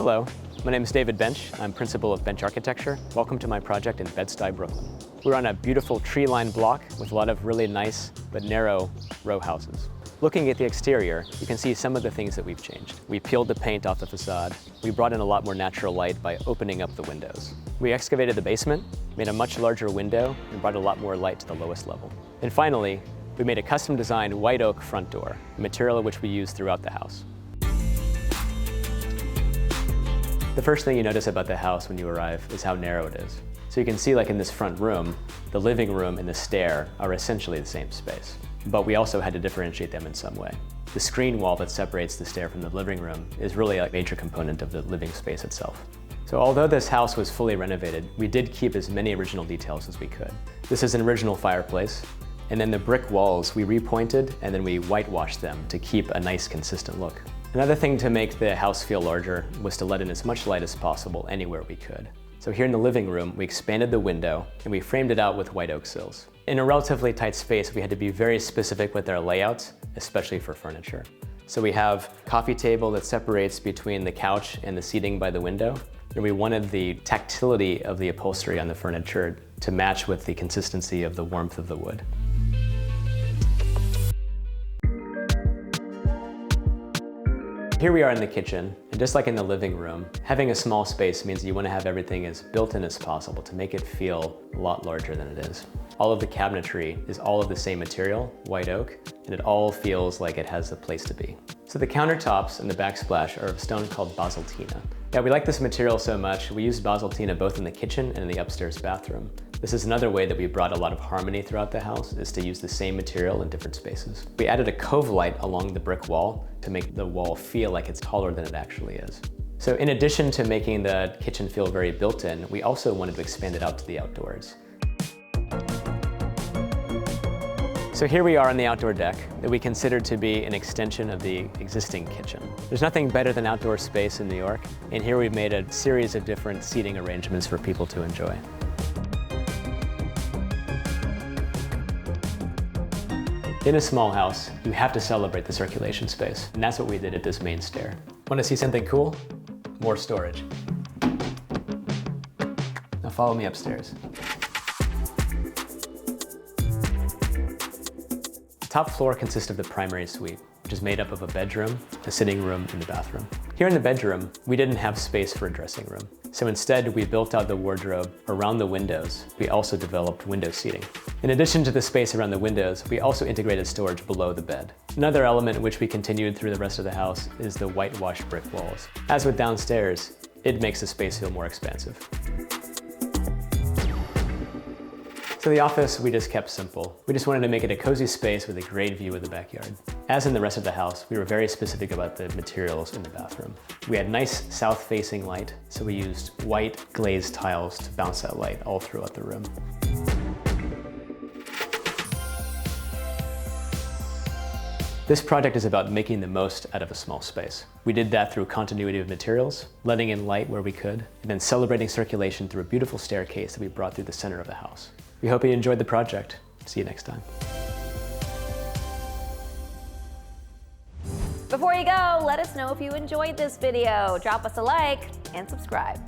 Hello, my name is David Bench. I'm principal of Bench Architecture. Welcome to my project in Bed-Stuy, Brooklyn. We're on a beautiful tree-lined block with a lot of really nice but narrow row houses. Looking at the exterior, you can see some of the things that we've changed. We peeled the paint off the facade. We brought in a lot more natural light by opening up the windows. We excavated the basement, made a much larger window, and brought a lot more light to the lowest level. And finally, we made a custom-designed white oak front door, a material which we use throughout the house. The first thing you notice about the house when you arrive is how narrow it is. So you can see, like in this front room, the living room and the stair are essentially the same space. But we also had to differentiate them in some way. The screen wall that separates the stair from the living room is really a major component of the living space itself. So although this house was fully renovated, we did keep as many original details as we could. This is an original fireplace, and then the brick walls we repointed and then we whitewashed them to keep a nice consistent look. Another thing to make the house feel larger was to let in as much light as possible anywhere we could. So here in the living room, we expanded the window and we framed it out with white oak sills. In a relatively tight space, we had to be very specific with our layouts, especially for furniture. So we have a coffee table that separates between the couch and the seating by the window. And we wanted the tactility of the upholstery on the furniture to match with the consistency of the warmth of the wood. Here we are in the kitchen, and just like in the living room, having a small space means you want to have everything as built in as possible to make it feel a lot larger than it is. All of the cabinetry is all of the same material, white oak, and it all feels like it has a place to be. So the countertops and the backsplash are of stone called Basaltina. Yeah, we like this material so much, we used Basaltina both in the kitchen and in the upstairs bathroom. This is another way that we brought a lot of harmony throughout the house, is to use the same material in different spaces. We added a cove light along the brick wall to make the wall feel like it's taller than it actually is. So in addition to making the kitchen feel very built-in, we also wanted to expand it out to the outdoors. So here we are on the outdoor deck that we consider to be an extension of the existing kitchen. There's nothing better than outdoor space in New York, and here we've made a series of different seating arrangements for people to enjoy. In a small house, you have to celebrate the circulation space, and that's what we did at this main stair. Want to see something cool? More storage. Now follow me upstairs. The top floor consists of the primary suite, which is made up of a bedroom, a sitting room, and a bathroom. Here in the bedroom, we didn't have space for a dressing room. So instead, we built out the wardrobe around the windows. We also developed window seating. In addition to the space around the windows, we also integrated storage below the bed. Another element which we continued through the rest of the house is the whitewashed brick walls. As with downstairs, it makes the space feel more expansive. So the office, we just kept simple. We just wanted to make it a cozy space with a great view of the backyard. As in the rest of the house, we were very specific about the materials in the bathroom. We had nice south-facing light, so we used white glazed tiles to bounce that light all throughout the room. This project is about making the most out of a small space. We did that through continuity of materials, letting in light where we could, and then celebrating circulation through a beautiful staircase that we brought through the center of the house. We hope you enjoyed the project. See you next time. Before you go, let us know if you enjoyed this video. Drop us a like and subscribe.